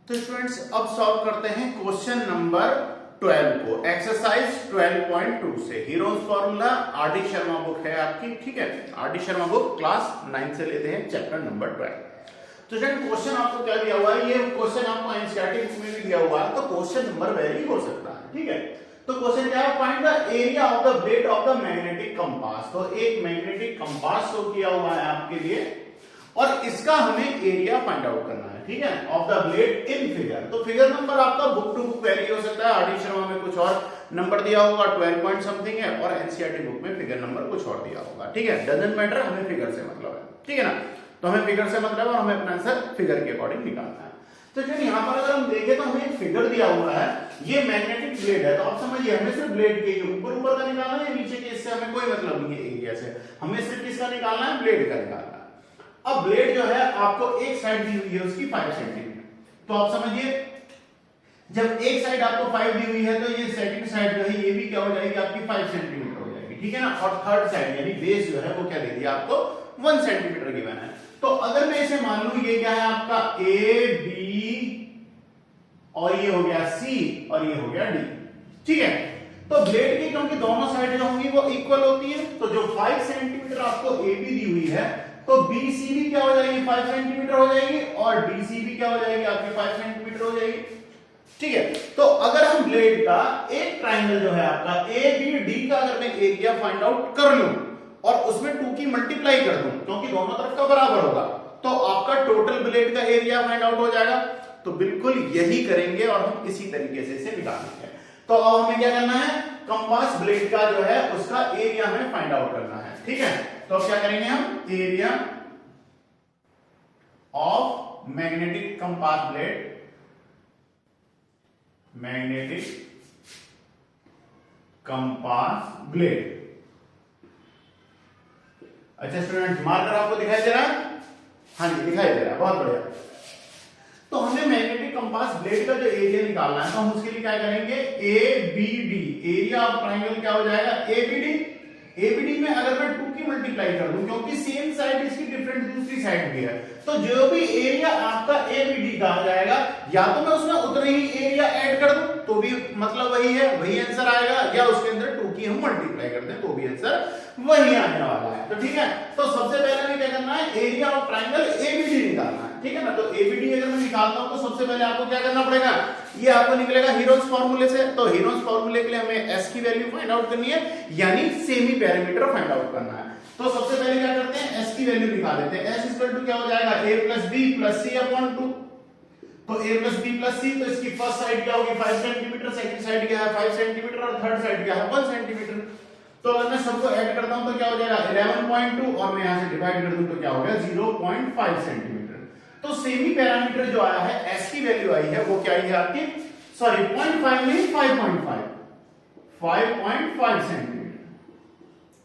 तो स्टूडेंट्स अब सॉल्व करते हैं क्वेश्चन नंबर 12 को एक्सरसाइज 12.2 से। Heroes formula R D Sharma book है आपकी, ठीक है। R D Sharma book class 9 से लेते हैं चैप्टर नंबर 12। तो स्टूडेंट क्वेश्चन आपको क्या दिया हुआ है, ये क्वेश्चन आपको एनसीईआरटी बुक में भी दिया हुआ है, तो क्वेश्चन नंबर वेरी हो सकता है, ठीक है। तो क्वेश्चन क्या है, find the area of the blade of the magnetic compass. तो एक मैग्नेटिक कंपास शो किया हुआ है आपके लिए और इसका हमें एरिया फाइंड आउट करना है, ठीक है, of the blade in figure. तो फिगर नंबर आपका बुक टू बुक वेरी हो सकता है, आरडी शर्मा में कुछ और नंबर दिया होगा 12 पॉइंट समथिंग है और एनसीईआरटी बुक में फिगर नंबर कुछ और दिया होगा, ठीक है। डजंट मैटर, हमें फिगर से मतलब है, ठीक है ना। तो हमें फिगर से मतलब है और हमें अपना आंसर फिगर के अकॉर्डिंग निकालना है। तो जो यहां पर अगर हम देखें तो हमें एक फिगर दिया हुआ है, ये मैग्नेटिक ब्लेड है। तो आप समझिए हमें सिर्फ ब्लेड के ऊपर ऊपर का निकालना है, नीचे के इससे हमें कोई मतलब नहीं है एरिया से, हमें सिर्फ किसका निकालना है, ब्लेड का निकालना है। अब ब्लेड जो है आपको एक साइड दी हुई है उसकी 5 सेंटीमीटर। तो आप समझिए जब एक साइड आपको 5 दी हुई है तो ये सेकंड साइड जो है ये भी क्या हो जाएगी आपकी 5 सेंटीमीटर हो जाएगी, ठीक है ना। और थर्ड साइड यानी बेस जो है वो क्या दे दिया आपको 1 सेंटीमीटर गिवन है। तो अगर मैं इसे मान लूं ये क्या है आपका ए बी और ये हो गया सी और ये हो गया डी, ठीक है। तो ब्लेड की क्योंकि दोनों साइड जो होंगी वो इक्वल होती है, तो जो 5 सेंटीमीटर आपको ए बी दी हुई है तो BC भी क्या हो जाएगी 5 सेंटीमीटर हो जाएगी और DC भी क्या हो जाएगी आपकी 5 सेंटीमीटर हो जाएगी, ठीक है। तो अगर हम ब्लेड का एक ट्राइंगल जो है आपका ABD का अगर मैं एरिया फाइंड आउट कर लूं और उसमें 2 की मल्टीप्लाई कर दूं क्योंकि दोनों तरफ का बराबर होगा तो आपका टोटल ब्लेड का एरिया फाइंड आउट हो जाएगा। तो बिल्कुल यही करेंगे और हम इसी तरीके से इसे निकालेंगे। तो अब हमें क्या करना है, कंपास ब्लेड का जो है उसका एरिया हमें फाइंड आउट करना है, ठीक है। तो क्या करेंगे हम, area of magnetic compass blade, magnetic compass blade. अच्छा स्टूडेंट मार्कर आपको दिखाई दे रहा है, हाँ जी दिखाई दे रहा है, बहुत बढ़िया। तो हमें मैग्नेटिक कंपास ब्लेड का जो एरिया निकालना है तो हम उसके लिए क्या करेंगे, ABD एरिया ऑफ ट्राइंगल क्या हो जाएगा ABD में अगर मैं 2 की मल्टीप्लाई कर दूं क्योंकि सेम साइड इसकी डिफरेंट दूसरी साइड भी है तो जो भी एरिया आपका ABD का आ जाएगा या तो मैं उसमें उतना ही एरिया ऐड कर दूं तो भी मतलब वही है, वही आंसर आएगा, या उसके अंदर 2 की हम मल्टीप्लाई कर दें तो भी आंसर वही आने वाला है। तो ठीक है, तो सबसे पहले हमें क्या करना है, एरिया ऑफ ट्राइंगल ABD निकालना है, ठीक है ना। तो ABD अगर मैं निकालता हूं तो सबसे पहले आपको क्या करना पड़ेगा, ये आपको निकलेगा हीरोज फार्मूले से। तो हीरोज फार्मूले के लिए हमें S की वैल्यू फाइंड आउट करनी है यानी सेमी पैरामीटर फाइंड आउट करना है। तो सबसे पहले क्या करते हैं, S की वैल्यू निकाल लेते हैं। S इक्वल टू क्या हो जाएगा, A plus B plus C upon 2। तो A plus B plus C, तो इसकी फर्स्ट साइड क्या होगी 5 सेंटीमीटर, सेकंड साइड क्या है 5 सेंटीमीटर और थर्ड साइड क्या है 1 सेंटीमीटर। तो अगर मैं सबको ऐड करता हूं तो क्या हो जाएगा 11.2 और मैं यहां से डिवाइड कर दूं तो क्या हो गया 0.5 सेंटीमीटर। तो सेमी पैरामीटर जो आया है S की वैल्यू आई है वो क्या आई है आपकी, सॉरी 0.5 नहीं 5.5 सेंटीमीटर,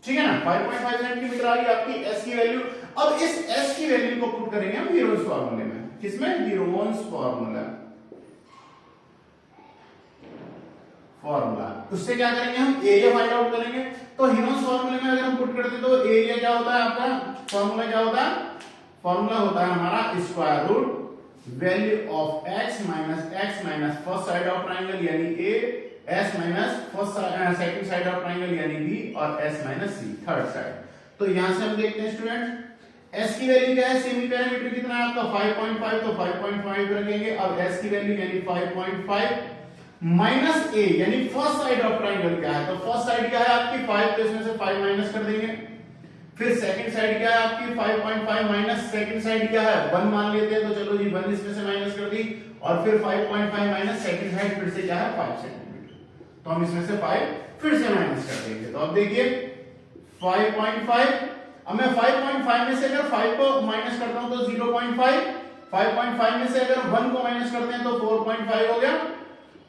ठीक है ना। 5.5 सेंटीमीटर आ गई आपकी S की वैल्यू। अब इस S की वैल्यू को पुट करेंगे हम हीरोज फार्मूले में, किसमें, हीरोज फार्मूला। उससे क्या करेंगे हम, एरिया फाइंड आउट करेंगे। तो हीरोज फार्मूले में अगर हम पुट करते तो एरिया क्या होता है आपका, फार्मूला क्या होता है, फार्मूला होता है हमारा square root value of x minus first side of triangle यानी a, s minus second side of triangle यानी b और s minus c third side. तो यहां से हम देखते हैं स्टूडेंट s की वैल्यू क्या है, सेमी पैरामीटर कितना है आपका 5.5, तो 5.5 रखेंगे। अब s की वैल्यू यानी 5.5 माइनस a यानी फर्स्ट साइड ऑफ ट्राइंगल क्या है, तो फर्स्ट साइड क्या है आपकी 5, तो इसमें से 5 माइनस कर देंगे। फिर सेकंड साइड क्या है आपकी 5.5 माइनस सेकंड साइड क्या है 1 मान लेते हैं, तो चलो जी 1 इसमें से माइनस कर दी और फिर 5.5 माइनस सेकंड साइड फिर से क्या है 5 सेंटीमीटर, तो हम इसमें से 5 फिर से माइनस कर देंगे। तो अब देखिए 5.5, अब मैं 5.5 में से अगर 5 को माइनस करता हूं तो 0.5, 5.5 में से अगर 1 को माइनस करते हैं तो 4.5 हो गया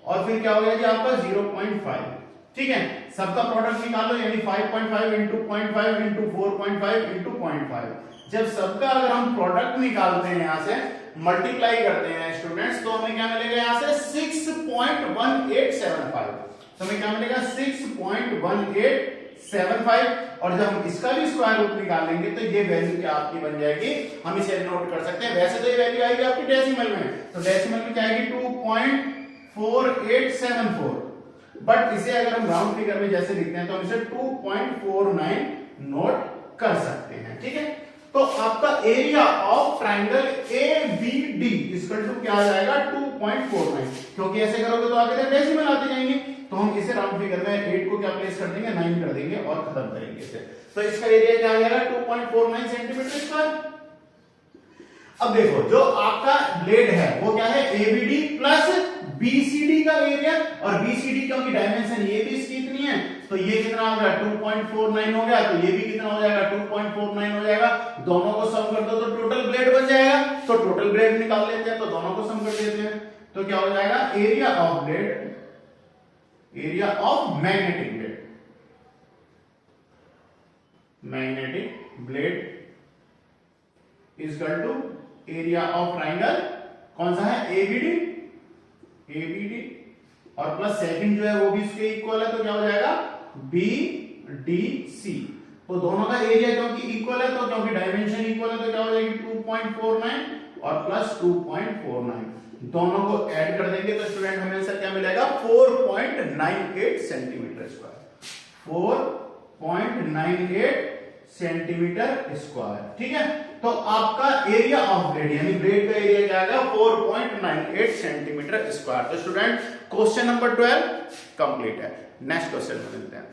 और फिर क्या हो गया जी आपका 0.5, ठीक है। सबका प्रोडक्ट निकालो यानी 5.5 into 0.5 into 4.5 into 0.5। जब सबका अगर हम प्रोडक्ट निकालते हैं यहां से मल्टीप्लाई करते हैं स्टूडेंट्स तो हमें क्या मिलेगा यहां से 6.1875। तो हमें क्या मिलेगा 6.1875 875 और जब हम इसका भी स्क्वायर रूट निकालेंगे तो ये वैल्यू क्या आपकी बन जाएगी, हम इसे नोट कर सकते हैं। वैसे तो ये वैल्यू आएगी आपकी डेसिमल में, तो डेसिमल में क्या आएगी 2.4874, बट इसे अगर हम राउंड फिगर में जैसे लिखते हैं तो हम इसे 2.49 नोट कर सकते हैं। ठीक है, तो आपका area of triangle ABD equal to क्या आ जाएगा 2.49, क्योंकि ऐसे करोगे तो आगे तक डेसिमल आते जाएंगे, तो हम इसे राउंड फिगर में 8 को क्या प्लेस कर देंगे 9 कर देंगे और खत्म करेंगे इसे। तो इसका एरिया क्या आ जाएगा 2.49 सेंटीमीटर स्क्वायर। अब देखो जो आपका ब्लेड है वो क्या है ABD प्लस BCD का एरिया, और BCD क्योंकि डायमेंशन ये भी इसकी इतनी है तो ये कितना हो गया 2.49 हो गया, तो ये भी कितना हो जाएगा 2.49 हो जाएगा। दोनों को सम कर दो तो टोटल ब्लेड बन जाएगा, तो टोटल ब्लेड निकाल लेते हैं, तो दोनों को सम कर देते हैं, तो क्या हो जाएगा area of blade, area of magnetic blade, magnetic blade is equal to area of triangle कौन सा है ABD और प्लस सेकंड जो है वो भी इसके इक्वल है, तो क्या हो जाएगा BDC। तो दोनों का एरिया क्योंकि इक्वल है, तो क्योंकि डायमेंशन इक्वल है तो क्या हो जाएगी 2.49 और प्लस 2.49, दोनों को ऐड कर देंगे तो स्टूडेंट हमें आंसर क्या मिलेगा 4.98 सेंटीमीटर स्क्वायर, 4.98 सेंटीमीटर स्क्वायर। ठीक है, तो आपका एरिया ऑफ ब्लेड यानी ब्लेड का एरिया क्या आएगा 4.98 सेंटीमीटर स्क्वायर। तो स्टूडेंट क्वेश्चन नंबर 12 कंप्लीट है। नेक्स्ट क्वेश्चन में मिलते हैं।